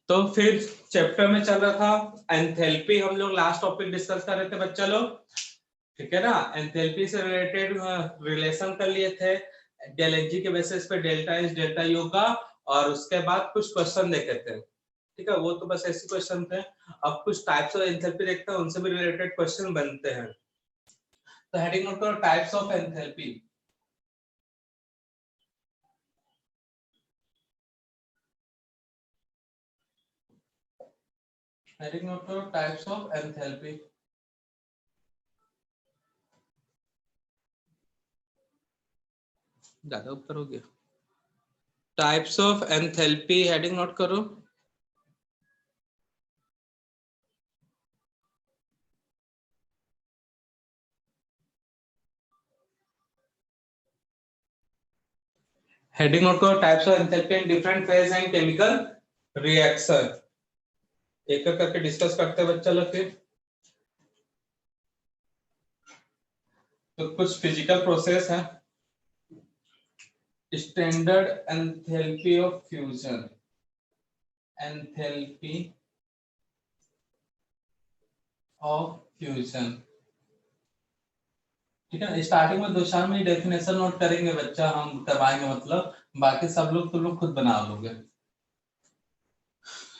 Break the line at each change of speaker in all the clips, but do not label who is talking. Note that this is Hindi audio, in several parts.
तो फिर चैप्टर में चल रहा था एंथैल्पी, हम लोग लास्ट टॉपिक डिस्कस कर रहे थे बच्चा लोग, ठीक है ना। एंथैल्पी से रिलेटेड रिलेशन कर लिए थे डेल एच जी के बेसिस पे, डेल्टा एच डेल्टा यू का, और उसके बाद कुछ क्वेश्चन देखे थे, ठीक है। वो तो बस ऐसे क्वेश्चन थे। अब कुछ टाइप्स ऑफ एंथैल्पी देखते हैं, उनसे भी रिलेटेड क्वेश्चन बनते हैं। तो हेडिंग नोट करो, types of enthalpy. Heading note करो, टाइप्स ऑफ एंथैल्पी। ज्यादा ऊपर हो गया। Types of enthalpy, heading note करो। हेडिंग नोट करो, types of enthalpy in different phase and chemical reaction. एक एक करके डिस्कस करते हैं बच्चा लोग। फिर तो कुछ फिजिकल प्रोसेस है। Standard enthalpy of fusion, enthalpy of fusion, ठीक है। स्टार्टिंग में 2-4 में डेफिनेशन नोट करेंगे बच्चा, हम करवाएंगे, मतलब बाकी सब लोग तुम लोग खुद बना लोगे।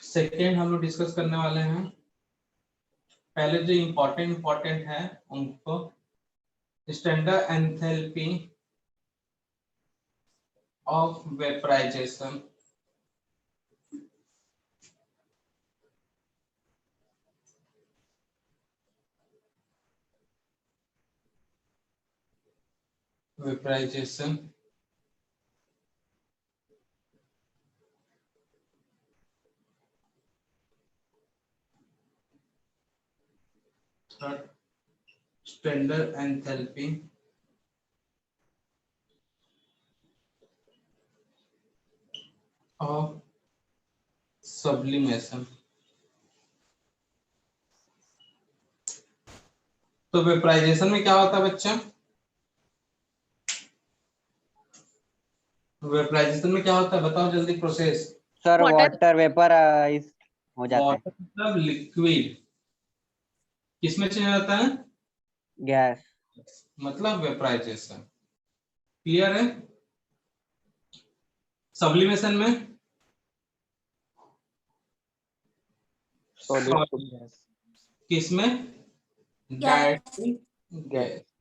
सेकेंड हम लोग डिस्कस करने वाले हैं, पहले जो इम्पोर्टेंट है उनको। Standard enthalpy of vaporization, vaporization third, standard enthalpy of sublimation. तो वेपराइजेशन में क्या होता है बच्चा, वेपराइजेशन में क्या होता है बताओ जल्दी प्रोसेस।
सर वाटर वेपर हो जाता है।
वाटर मतलब लिक्विड, किसमें चेंज होता है,
गैस,
मतलब वेपराइजेशन। क्लियर है। सब्लिमेशन में
सॉलिड टू गैस,
किसमें, directly
gas.
Gas.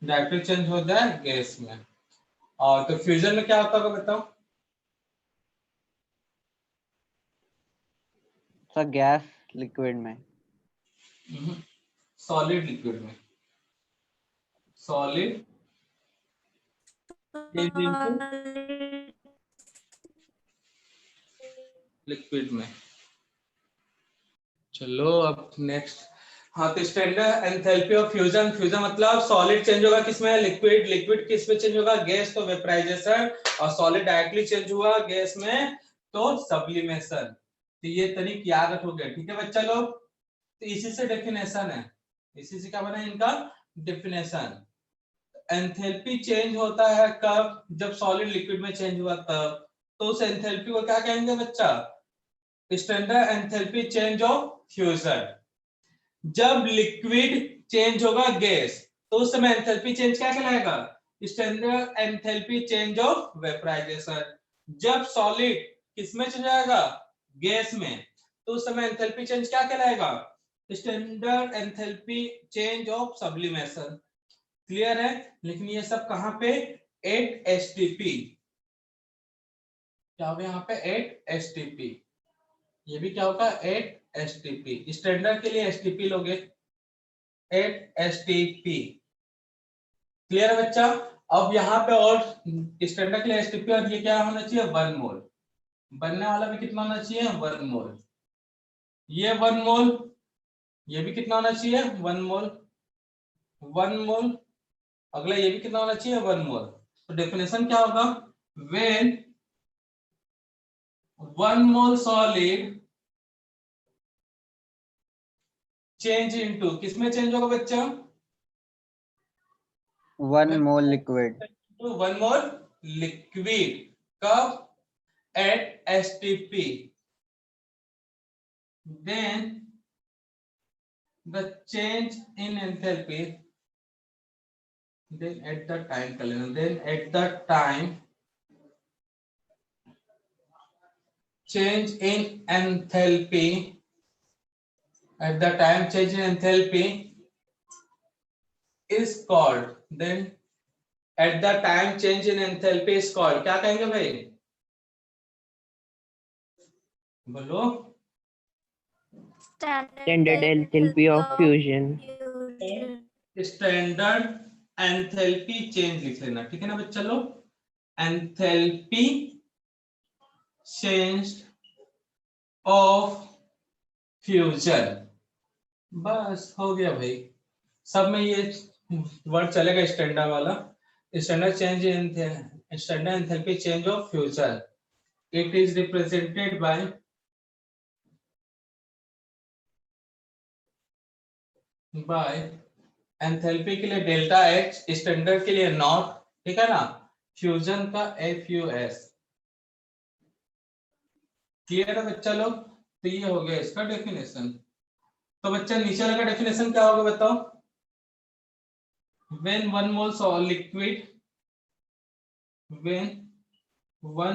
Directly change हो जाए गैस में। और तो फ्यूजन में क्या होता होगा बताओ।
सर गैस लिक्विड में,
सॉलिड लिक्विड में, सॉलिड चेंज इनटू लिक्विड में। चलो अब नेक्स्ट। हाँ, तो standard enthalpy of fusion, fusion मतलब सॉलिड चेंज होगा किसमें, लिक्विड, लिक्विड किसमें चेंज होगा, गैस, तो वेपराइजेशन। और सॉलिड डायरेक्टली चेंज हुआ गैस में, तो सब्लिमेशन। तो ये तरीक याद रखोगे, ठीक है बच्चा लोग। तो इसी से डेफिनेशन है, इसी से क्या बना इनका डेफिनेशन। एंथैल्पी चेंज होता है कब, जब सॉलिड लिक्विड में चेंज हुआ तब। तो उस एंथैल्पी को क्या कहेंगे बच्चा, standard enthalpy change of fusion. जब लिक्विड चेंज होगा गैस, तो उस समय एंथैल्पी चेंज क्या कहलाएगा, standard enthalpy change of vaporization. जब सॉलिड किसमें चेंज आएगा, गैस में, तो उस समय एंथैल्पी चेंज क्या कहलाएगा, standard enthalpy change of sublimation. Clear है। लेकिन ये सब कहां पे, 8 एसटीपी, क्या होगा यहाँ पे 8 एसटीपी। ये भी क्या होगा 8 एसटीपी, स्टैंडर्ड के लिए एसटीपी लोगे, 8 एसटीपी। क्लियर है बच्चा। अब यहाँ पे और स्टैंडर्ड के लिए एसटीपी, और ये क्या होना चाहिए 1 मोल, बनने वाला भी कितना होना चाहिए 1 मोल, ये 1 मोल, ये भी कितना होना चाहिए 1 मोल, 1 मोल, अगला ये भी कितना होना चाहिए 1 मोल। तो डेफिनेशन क्या होगा, when 1 mole solid change into, किसमें चेंज होगा बच्चा,
1 मोल liquid,
to one more liquid. कब? At STP. Then the change in enthalpy. Then at the time change in enthalpy. At the time change in enthalpy is called. Then at the time change in enthalpy is called. क्या कहेंगे भाई? बोलो.
Standard enthalpy of fusion.
Standard enthalpy change लिख लेना, ठीक है ना बच्चा लोग. Enthalpy change of fusion. बस हो गया भाई. सब में ये वर्ड चलेगा स्टैंडर्ड वाला. Standard change in standard enthalpy change of fusion. It is represented by enthalpy के लिए डेल्टा एच, स्टैंडर्ड के लिए नॉट, ठीक है ना. फ्यूजन का FUS. क्लियर है बच्चा लोग? तो ये हो गया इसका डेफिनेशन. तो बच्चा नीचे वाला का डेफिनेशन क्या होगा बताओ. when one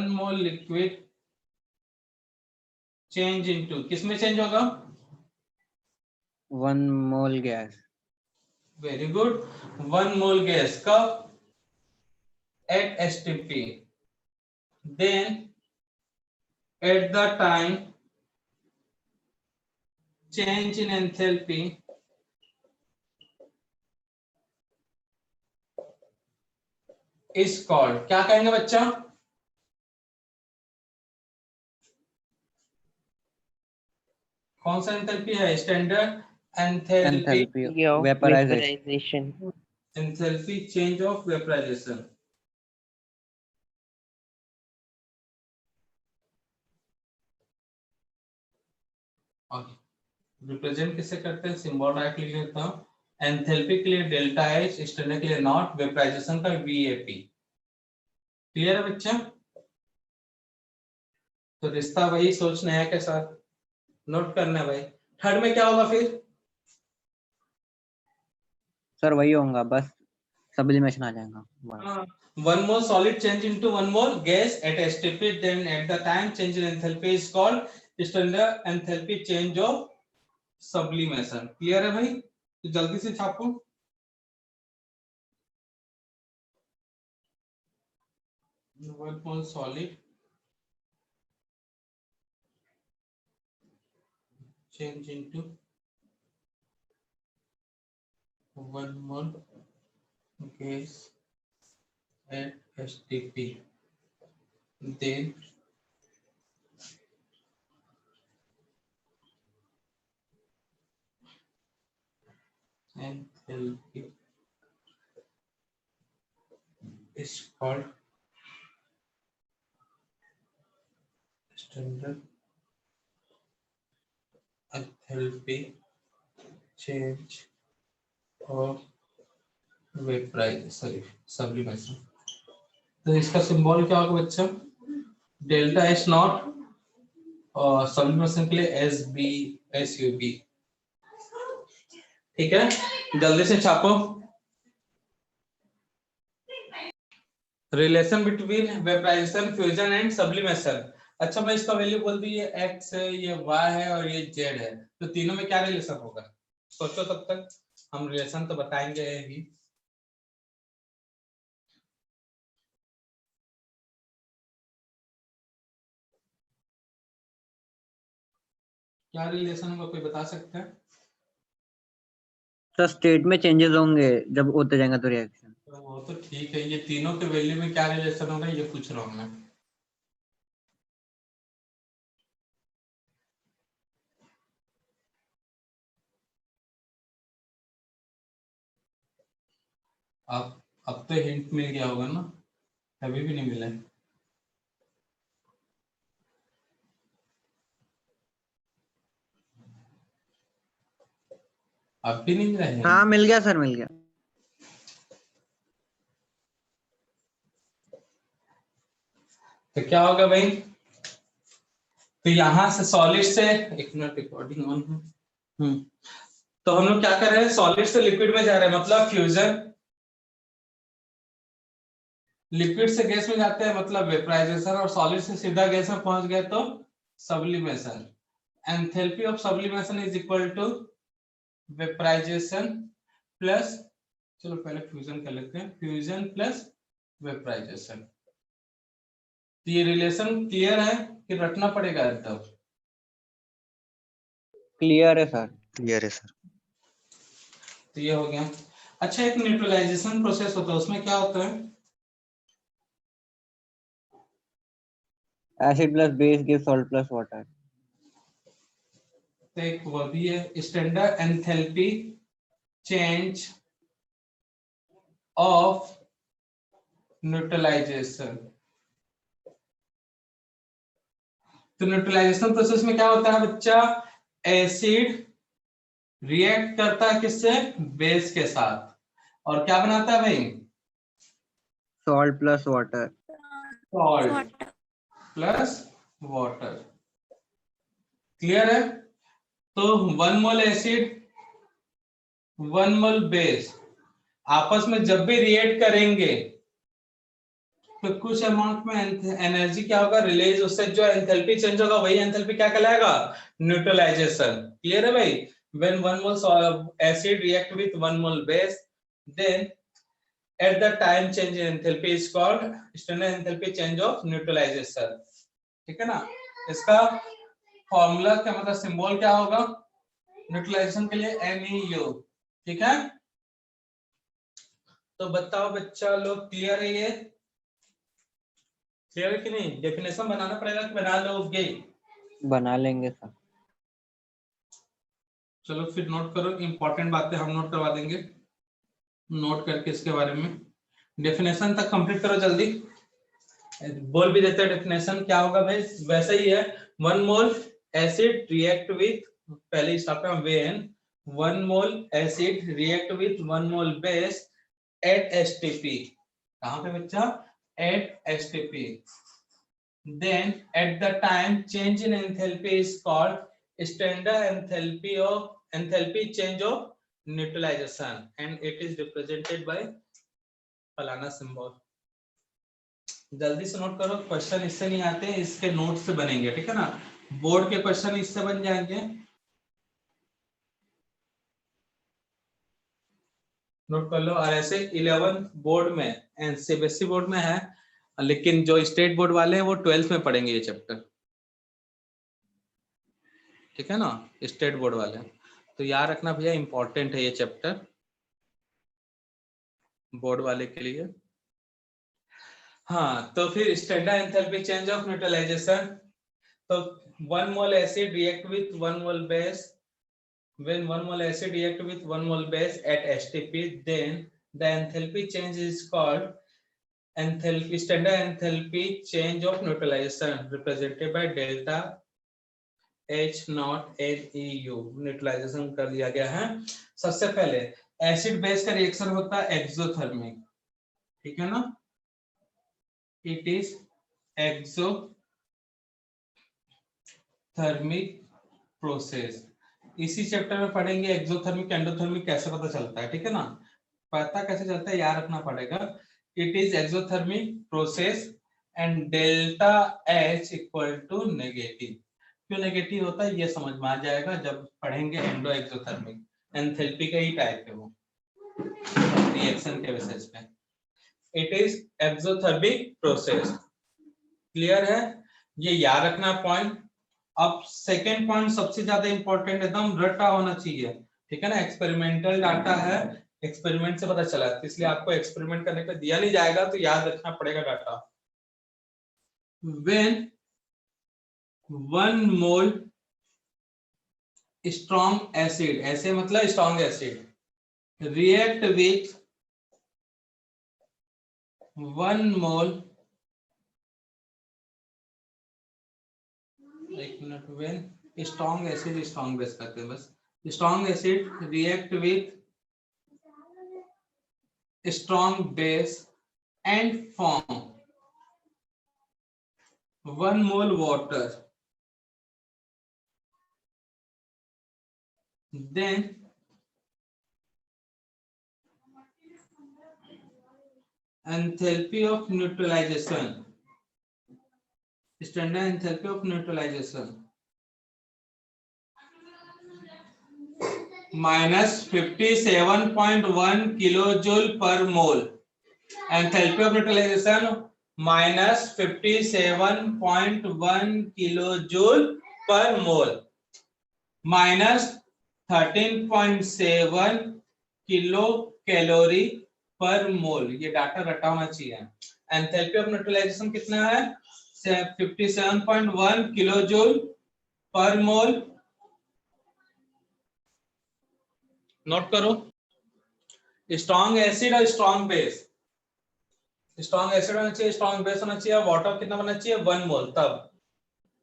mole liquid change into, किसमें चेंज होगा?
1 mole gas.
Very good. 1 mole gas कब? at STP. then at the time change in enthalpy is called. क्या कहेंगे बच्चा? कौन सा एंथैल्पी है? Standard enthalpy
Enthalpy
Of
vaporization.
Enthalpy change of vaporization. Represent किससे करते हैं? सिंबल डायरेक्टली लिख लेता हूं. एंथैल्पी के लिए डेल्टा एच, स्टैंडर्ड के लिए नॉट, वेपराइजेशन का VAP. क्लियर है बच्चा? तो रिश्ता वही सोचना है के साथ नोट करना है भाई. थर्ड में क्या होगा फिर?
सर वही होगा, बस सब्लिमेशन आ जाएगा.
1 mole solid change into 1 mole gas at STP, then at the time change in enthalpy is called standard enthalpy change of sublimation. Clear है भाई? तो जल्दी से छापो. 1 mole solid change into 1 mole gas at STP, then enthalpy is called standard enthalpy change of sublimation. तो इसका सिंबल क्या होगा बच्चा? डेल्टा एच नॉट, और सब्लिमेशन के लिए SUB. ठीक है, जल्दी से छापो. Relation between vaporisation, fusion and sublimation. अच्छा मैं इसका वैल्यू बोल दी, ये X है, ये Y है और ये Z है. तो तीनों में क्या रिलेशन होगा? सोचो तब तक. हम रिलेशन तो बताएंगे ही. क्या रिलेशन होगा, कोई बता सकता है?
तो स्टेट में चेंजेस होंगे जब होते जाएंगे तो रिएक्शन.
तो वो तो ठीक है, ये तीनों के वैल्यू में क्या रिलेशन होगा ये पूछ रहा हूँ मैं. अब तो हिंट मिल गया होगा ना? अभी भी नहीं मिला है. अब भी नहीं मिला है?
हाँ मिल गया सर, मिल गया.
तो क्या होगा भाई, तो यहां से सॉलिड से, एक मिनट रिकॉर्डिंग ऑन है। तो हम लोग क्या कर रहे हैं, सॉलिड से लिक्विड में जा रहे हैं, मतलब फ्यूजन। लिक्विड से गैस में जाते हैं मतलब वेपराइजेशन, और सॉलिड से सीधा गैस में पहुंच गए तो sublimation. Enthalpy of sublimation is equal to vaporization plus, चलो पहले फ्यूजन कर लेते हैं, फ्यूजन प्लस वेपराइजेशन। तो ये रिलेशन क्लियर है कि रटना पड़ेगा एकदम?
क्लियर है सर।
क्लियर है सर।
तो ये हो गया। अच्छा, एक न्यूट्रलाइजेशन प्रोसेस होता है, उसमें क्या होता है?
Acid plus base give salt plus water.
तो एक वो भी है, standard enthalpy change of neutralisation. तो न्यूट्रलाइजेशन प्रोसेस में क्या होता है बच्चा, एसिड रिएक्ट करता है किससे, बेस के साथ, और क्या बनाता है भाई,
salt plus water.
Salt plus water. Clear है? तो 1 मोल एसिड 1 मोल बेस आपस में जब भी रिएक्ट करेंगे तो कुछ अमाउंट में एनर्जी क्या होगा, रिलीज, उससे जो एंथैल्पी चेंज होगा वही एंथैल्पी क्या कहलाएगा, न्यूट्रलाइजेशन। क्लियर है भाई? when 1 mole acid react with 1 mole base, then at the time change in enthalpy is called standard enthalpy change of neutralization। ठीक है ना? इसका फॉर्मूला क्या मतलब सिंबल क्या होगा न्यूट्रलाइजेशन के लिए, NEU। ठीक है, तो बताओ बच्चा लोग, क्लियर है? ये क्लियर है कि नहीं? डेफिनेशन बनाना पड़ेगा कि बना लोगे?
बना लेंगे सर।
चलो फिर नोट करो, इंपॉर्टेंट बातें हम नोट करवा देंगे, नोट करके इसके बारे में डेफिनेशन तक कंप्लीट करो जल्दी। बोल भी देते हैं डेफिनेशन क्या होगा भाई, वैसे ही है। 1 मोल एसिड रिएक्ट विथ, पहले स्टार्ट में when 1 mole acid react with 1 mole base at STP. कहां पे बच्चा, at STP, then at the time change in enthalpy is called standard enthalpy change of neutralization and it is represented by फलाना सिंबल। जल्दी से नोट करो, क्वेश्चन इससे नहीं आते, इसके नोट से बनेंगे। ठीक है ना, बोर्ड के क्वेश्चन इससे बन जाएंगे, नोट कर लो। और ऐसे 11 बोर्ड में एंड सीबीएसई बोर्ड में है, लेकिन जो स्टेट बोर्ड वाले हैं वो 12th में पढ़ेंगे ये चैप्टर। ठीक है ना, स्टेट बोर्ड वाले, तो याद रखना भैया, इंपॉर्टेंट है ये चैप्टर बोर्ड वाले के लिए। हाँ, तो फिर standard enthalpy change of neutralisation, तो 1 mole acid react with 1 mole base, when 1 mole acid react with 1 mole base at STP, then the enthalpy change is called enthalpy standard enthalpy change of neutralization represented by delta H naught NEU। Neutralization कर दिया गया है। सबसे पहले एसिड बेस का रिएक्शन होता है एक्सोथर्मिक। ठीक है ना, इट इज एक्सोथर्मिक प्रोसेस। इसी चैप्टर में पढ़ेंगे एक्सोथर्मिक एंडोथर्मिक कैसे पता चलता है। ठीक है ना, पता कैसे चलता है याद रखना पड़ेगा। It is exothermic process and delta H equal to negative. क्यों नेगेटिव होता है ये समझ में आ जाएगा जब पढ़ेंगे एंडो एक्सोथर्मिक। एंथैल्पी का ही टाइप है वो, रिएक्शन के बेसिस पे। It is exothermic process. Clear है? ये याद रखना पॉइंट। अब सेकेंड पॉइंट सबसे ज्यादा इंपॉर्टेंट, एकदम रटा होना चाहिए। ठीक है ना, एक्सपेरिमेंटल डाटा है, एक्सपेरिमेंट से पता चला, तो इसलिए आपको एक्सपेरिमेंट करने का दिया नहीं जाएगा, तो याद रखना पड़ेगा data. when 1 mole strong acid, ऐसे मतलब strong acid react with 1 mole, एक minute, when strong acid, strong base करते हैं बस, strong acid react with strong base and form 1 mole water, then enthalpy of neutralization, standard enthalpy of neutralization minus 57.1 kilojoule per mole. Enthalpy of neutralization minus 57.1 kilojoule per mole minus 13.7 kilo calorie पर मोल। ये डाटा रटा होना चाहिए। एंथैल्पी ऑफ न्यूट्रलाइजेशन कितना है? 57.1 किलो जूल पर मोल। नोट करो। स्ट्रॉन्ग एसिड और स्ट्रॉन्ग बेस, स्ट्रॉन्ग एसिड होना चाहिए, स्ट्रॉन्ग बेस होना चाहिए। वाटर कितना बनना चाहिए? 1 मोल। तब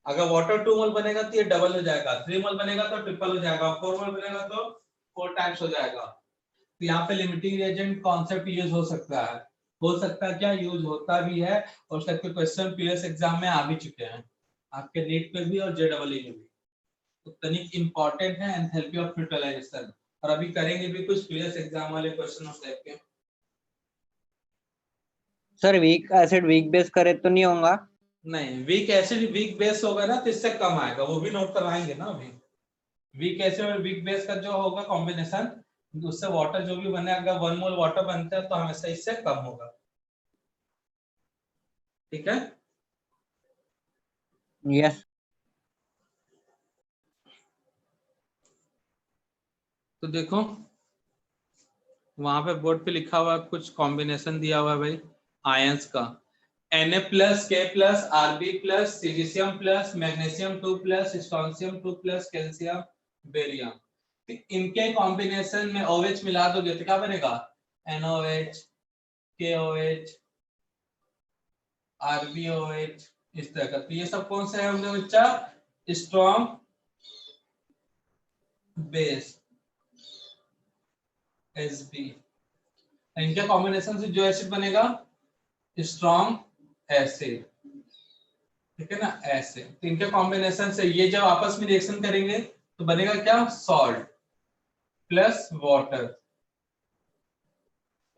अगर वाटर 2 मोल बनेगा तो ये डबल हो जाएगा, 3 मोल बनेगा तो ट्रिपल हो जाएगा, 4 मोल बनेगा तो 4 टाइम्स हो जाएगा। तो यहाँ पे लिमिटिंग रिएजेंट कॉन्सेप्ट यूज हो सकता है, क्या यूज होता भी है, और उसके क्वेश्चन प्रीवियस एग्जाम में आ भी चुके हैं, आपके नीट पे भी और जेडब्ल्यू में भी। तो तनिक इंपॉर्टेंट है एंथैल्पी ऑफ न्यूट्रलाइजेशन, और अभी करेंगे भी कुछ प्रीवियस एग्जाम वाले क्वेश्चन उस टाइप के।
Sir weak acid weak base करे तो नहीं होगा?
नहीं, वीक एसिड वीक बेस होगा ना तो इससे कम आएगा, वो भी नोट करवाएंगे ना अभी। वीक एसिड और वीक बेस का जो होगा कॉम्बिनेशन, उससे वाटर जो भी बने, अगर 1 मोल वाटर बनता है तो हमेशा इससे कम होगा। ठीक है?
यस।
तो देखो वहां पे बोर्ड पे लिखा हुआ कुछ कॉम्बिनेशन दिया हुआ है भाई आयंस का। Na plus K plus Rb plus silicium plus magnesium 2 plus strontium 2 plus calcium barium. इनके कॉम्बिनेशन में OH मिला दोगे तो क्या बनेगा? NOH, KOH, RbOH, इस तरह का। तो ये सब कौन सा है हमने बच्चा? Strong base Sb। इनके कॉम्बिनेशन से जो एसिड बनेगा स्ट्रॉन्ग एसिड। ठीक है ना? ऐसे तो इनके कॉम्बिनेशन से ये जब आपस में रिएक्शन करेंगे तो बनेगा क्या? Salt plus water.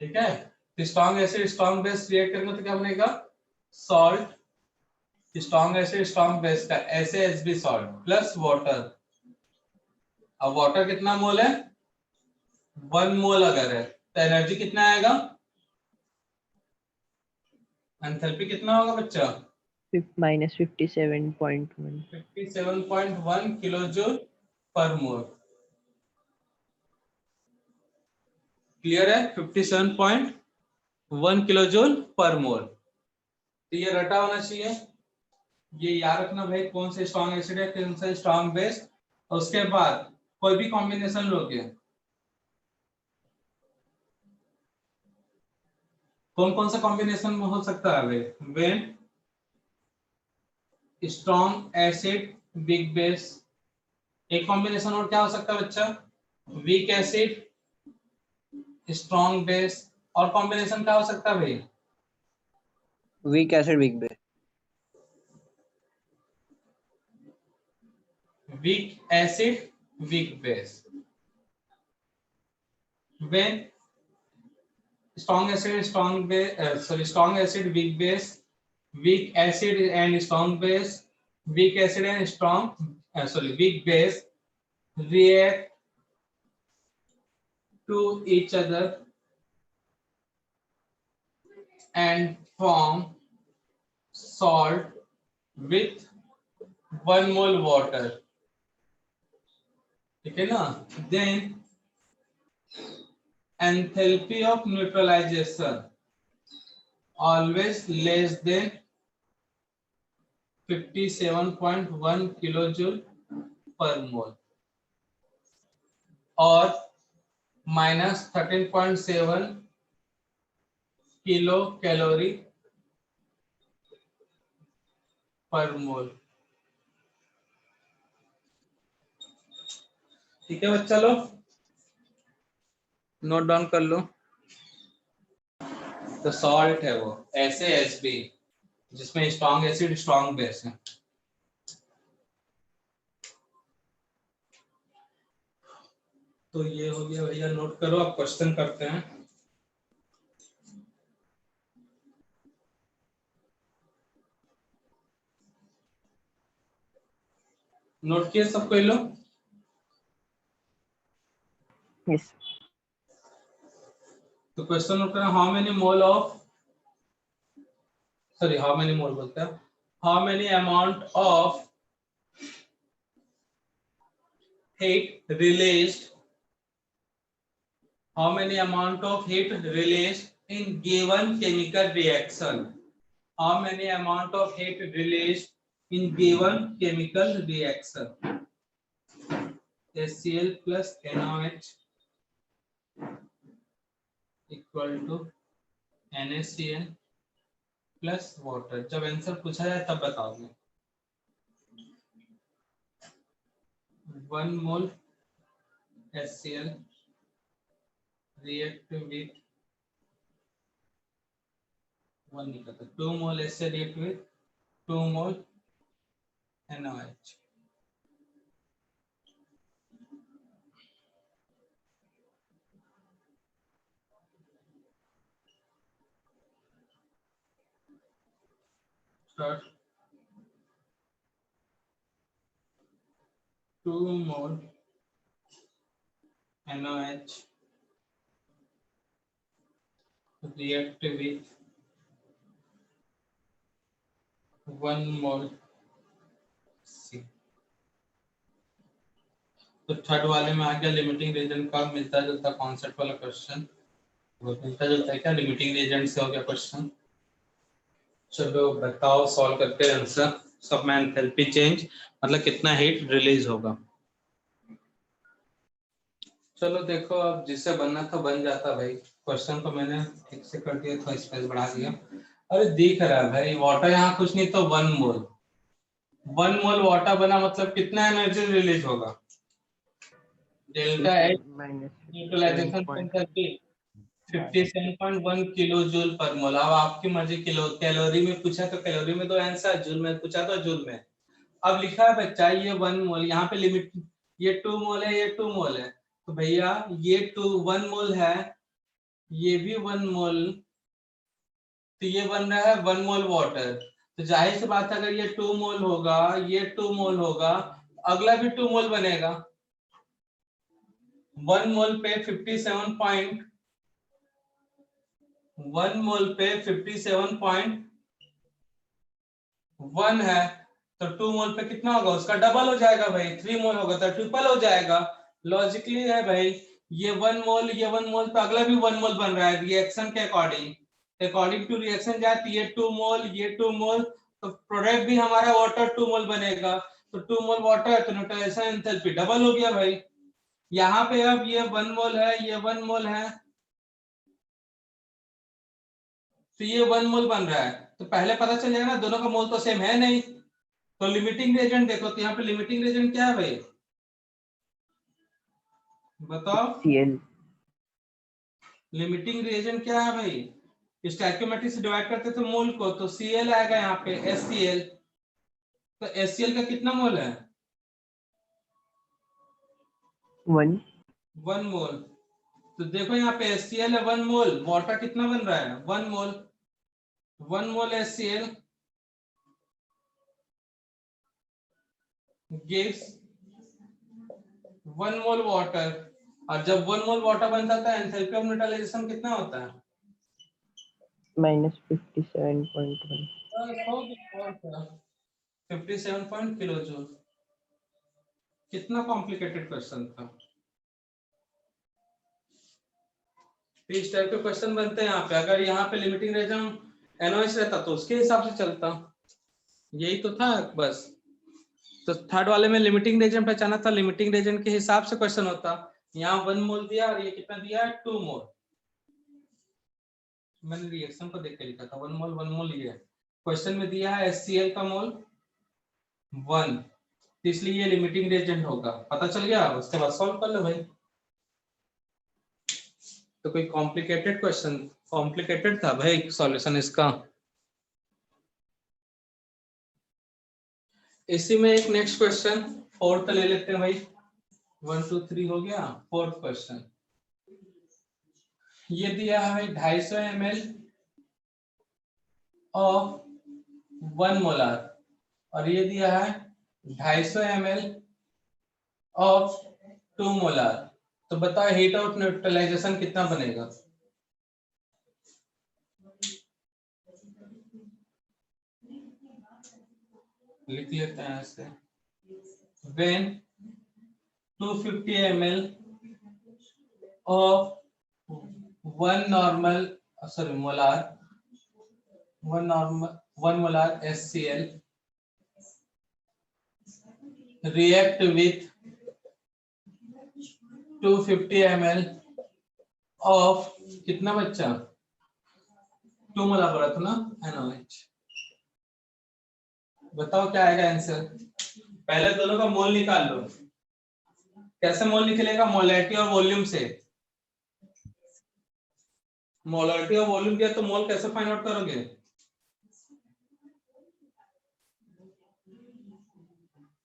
ठीक है? तो strong acid strong base react करेंगे तो क्या बनेगा? Salt, strong acid strong base का ऐसे Sb सॉल्ट प्लस वाटर। अब वाटर कितना मोल है? 1 मोल अगर है तो एनर्जी कितना आएगा? एंथैल्पी कितना होगा बच्चा?
minus 57.1
57.1 किलोजूल पर मोल। क्लियर है? 57.1 किलोजूल पर मोल। तो ये रटा होना चाहिए, ये याद रखना भाई कौन से स्ट्रॉन्ग एसिड है, कौन सा स्ट्रॉन्ग बेस। और उसके बाद कोई भी कॉम्बिनेशन लोगे, कौन कौन सा कॉम्बिनेशन में हो सकता है भाई? When strong acid weak base. एक कॉम्बिनेशन और क्या हो सकता है बच्चा? Weak acid strong base. और कॉम्बिनेशन क्या हो सकता है भाई?
Weak acid weak base.
weak acid weak base। when strong acid strong base strong acid weak base, weak acid and strong base, weak acid and strong weak base react to each other and form salt with 1 mole water। ठीक है ना? then enthalpy of neutralization always less than 57.1 kilojoule पर मोल और minus 13.7 किलो कैलोरी पर मोल। ठीक है बच्चा लोग, नोट डाउन कर लो। तो सॉल्ट है वो ऐसे Sb, जिसमें स्ट्रॉन्ग एसिड स्ट्रॉन्ग बेस है। तो ये हो गया भैया, नोट करो, अब क्वेश्चन करते हैं। नोट किए सब कोई लोग?
Yes.
तो क्वेश्चन नोट करना, how many mole of, sorry how many mole बोलते हैं, how many amount of heat released, how many amount of heat released in given chemical reaction, how many amount of heat released in given chemical reaction, HCl plus NaOH equal to NaCl plus water। जब आंसर पूछा जाए तब बताओगे। 1 mole HCl react with 1 निकलता, 2 mole HCl react with 2 mole NaOH। Start। 2 mole NaOH react with 1 mole C। तो थर्ड वाले में आ गया लिमिटिंग रीजन का मिलता जुलता कॉन्सेप्ट वाला क्वेश्चन, वो मिलता जुलता है क्या, लिमिटिंग रीजन से हो गया क्वेश्चन। चलो बताओ सॉल्व करके आंसर। सब में एंथैल्पी चेंज मतलब कितना हीट रिलीज होगा। चलो देखो, अब जिसे बनना था बन जाता भाई। क्वेश्चन को मैंने ठीक से कर दिया, थोड़ा स्पेस बढ़ा दिया। अरे दिख रहा है भाई, वाटर यहाँ कुछ नहीं तो 1 मोल, 1 मोल वाटर बना मतलब कितना एनर्जी रिलीज होगा, delta H
Minus
neutralisation 57.1 kilo joule पर मोल। अब आपकी मर्जी, किलो कैलोरी में पूछा तो कैलोरी में दो आंसर, जूल में पूछा तो जूल में। अब लिखा है बच्चा ये 1 मोल, यहाँ पे लिमिट ये 2 मोल है, ये 2 मोल है, तो भैया ये 1 मोल है, ये भी 1 मोल, तो ये बन रहा है 1 मोल वाटर। तो जाहिर सी बात है अगर ये 2 मोल होगा, ये 2 मोल होगा, अगला भी 2 मोल बनेगा। 1 मोल पे 1 मोल पे 57.1 है, तो 2 मोल पे कितना होगा, उसका डबल हो जाएगा भाई। 3 मोल होगा तो ट्रिपल हो जाएगा। लॉजिकली है भाई, ये 1 मोल, ये 1 मोल तो अगला भी 1 मोल बन रहा है रिएक्शन के अकॉर्डिंग। अकॉर्डिंग टू रिएक्शन जाती है 2 मोल, ये 2 मोल, तो प्रोडक्ट भी हमारा वाटर 2 मोल बनेगा। तो 2 मोल वाटर तो न्यूट्रलाइजेशन एंथैल्पी डबल हो गया भाई। यहाँ पे अब ये 1 मोल है, ये 1 मोल है, तो ये 1 मोल बन रहा है, तो पहले पता चल जाएगा ना दोनों का मोल तो सेम है नहीं। तो लिमिटिंग रिएजेंट देखो, तो यहाँ पे लिमिटिंग रिएजेंट क्या है भाई, बताओ।
HCl.
लिमिटिंग रिएजेंट क्या है भाई, स्टोइकियोमेट्रिक से डिवाइड करते तो मोल को, तो Cl आएगा यहाँ पे HCl। तो HCl का कितना मोल है,
1.
1 मोल। तो देखो यहाँ पे HCl है 1 मोल, वाटर कितना बन रहा है 1 मोल, 1 मोल HCl gives 1 मोल वाटर। और जब 1 मोल वाटर बन जाता है एंथैल्पी ऑफ न्यूट्रलाइजेशन कितना होता है,
Minus 57.1.
57 kilo joule. कितना कॉम्प्लिकेटेड क्वेश्चन था। इस टाइप के क्वेश्चन बनते हैं यहाँ पे। अगर यहाँ पे लिमिटिंग रिएजेंट NaOH रहता तो उसके हिसाब से चलता, यही तो था बस। तो थर्ड वाले में लिमिटिंग रिएजेंट पहचाना था, लिमिटिंग रिएजेंट के हिसाब से क्वेश्चन होता। यहाँ 1 मोल दिया और ये कितना दिया है 2 मोल। मैंने रिएक्शन को देख के लिखा था 1 मोल 1 मोल, ये क्वेश्चन में दिया है HCl का मोल 1, तो इसलिए ये लिमिटिंग रिएजेंट होगा। पता चल गया, उसके बाद सॉल्व कर लो भाई। तो कोई कॉम्प्लिकेटेड क्वेश्चन, कॉम्प्लिकेटेड था भाई सॉल्यूशन इसका। इसी में एक नेक्स्ट क्वेश्चन फोर्थ ले लेते हैं भाई। 1 2 3 हो गया। फोर्थ क्वेश्चन ये दिया है 250 ml ऑफ 1 मोलार और ये दिया है 250 ml ऑफ 2 मोलार। तो बताओ हीट ऑफ न्यूट्रलाइजेशन कितना बनेगा? लिख लेते हैं ऐसे। When 250 ml of 1 molar HCl react with 250 ml of कितना बच्चा 2 मोलार बोला था ना NaOH। बताओ क्या आएगा आंसर? पहले दोनों का मोल निकाल लो। कैसे मोल निकलेगा? मोलैरिटी और वॉल्यूम से। मोलैरिटी और वॉल्यूम दिया तो मोल कैसे फाइंड आउट करोगे?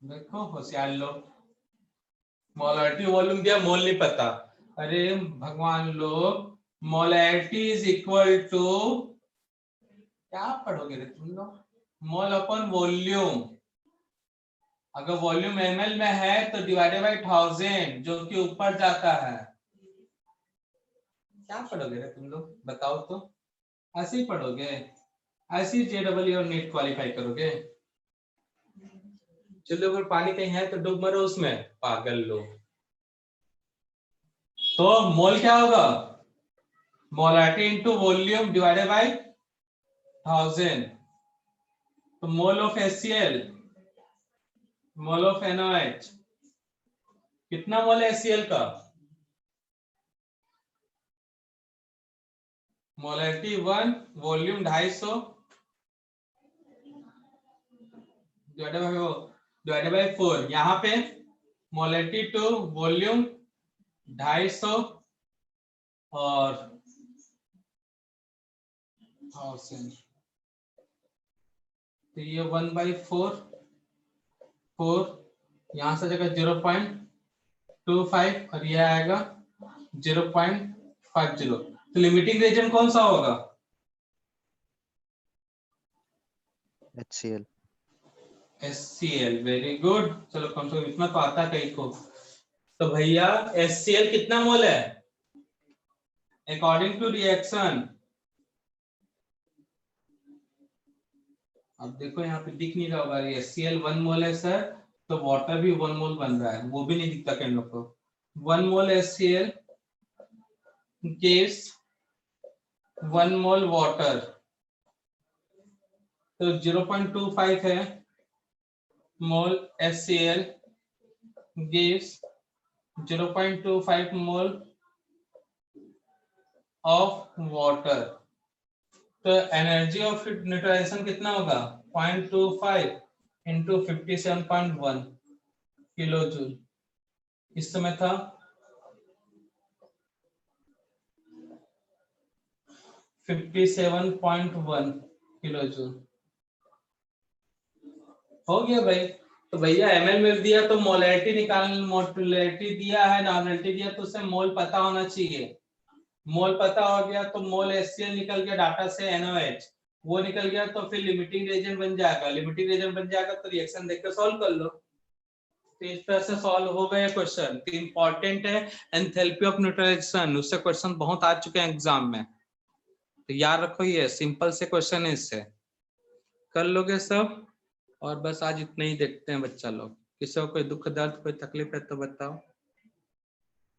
देखो होशियार लोग, मोलैरिटी वॉल्यूम दिया मोल नहीं पता। अरे भगवान लोग, मोलैरिटी इज इक्वल टू क्या पढ़ोगे रे तुम लोग? Mole upon volume. अगर वॉल्यूम ml में है तो डिवाइडेड बाय 1000 जो कि ऊपर जाता है। क्या पढ़ोगे रे तुम लोग? बताओ तो। ऐसे ही पढ़ोगे? ऐसे ही JEE और नीट क्वालिफाई करोगे? चलो अगर पानी कहीं है तो डूब मरो उसमें, पागल लोग। तो मोल क्या होगा? Molarity into volume divided by 1000। तो mole of HCl, mole of NaOH, कितना मोल है HCl का? Molarity 1, volume 250 divided by 4। यहाँ पे मोलैरिटी 2, वॉल्यूम 250 और 1000। तो ये 1/4 यहाँ से जगह 0.25 और ये आएगा 0.50। तो लिमिटिंग रीजन कौन सा होगा?
HCl।
HCl, very good. चलो कम से कम इतना तो आता कहीं को। तो भैया HCl कितना मोल है? अकॉर्डिंग टू रिएक्शन, अब देखो यहाँ पे दिख नहीं रहा होगा, HCl 1 मोल है सर, तो वाटर भी 1 मोल बन रहा है, वो भी नहीं दिखता कहीं लोग को। 1 मोल HCl gives 1 मोल वाटर, तो 0.25 है मोल HCl gives 0.25 mole of water. तो एनर्जी ऑफ न्यूट्रलाइजेशन कितना होगा? 0.25 इंटू 57.1 किलो जूल। इस समय था 57.1 किलो जूल। हो गया भाई। तो भैया ml में दिया तो मोलैरिटी निकाल, मोलैरिटी दिया है, नॉर्मलिटी दिया, तो उसे मोल पता होना चाहिए। मोल पता हो गया तो मोल HCl निकल गया डाटा से NaOH, वो निकल गया तो फिर लिमिटिंग रीजन बन जाएगा। लिमिटिंग रीजन बन जाएगा तो रिएक्शन देखकर सॉल्व कर लो। तो इस तरह से सॉल्व हो गए क्वेश्चन। तो इंपॉर्टेंट है एंथैल्पी ऑफ न्यूट्रलाइजेशन, उससे क्वेश्चन बहुत आ चुके हैं एग्जाम में, तो याद रखो ये सिंपल से क्वेश्चन है, इससे कर लोगे सब। और बस आज इतना ही देखते हैं बच्चा लोग। किसी को कोई दुख दर्द कोई तकलीफ है तो बताओ।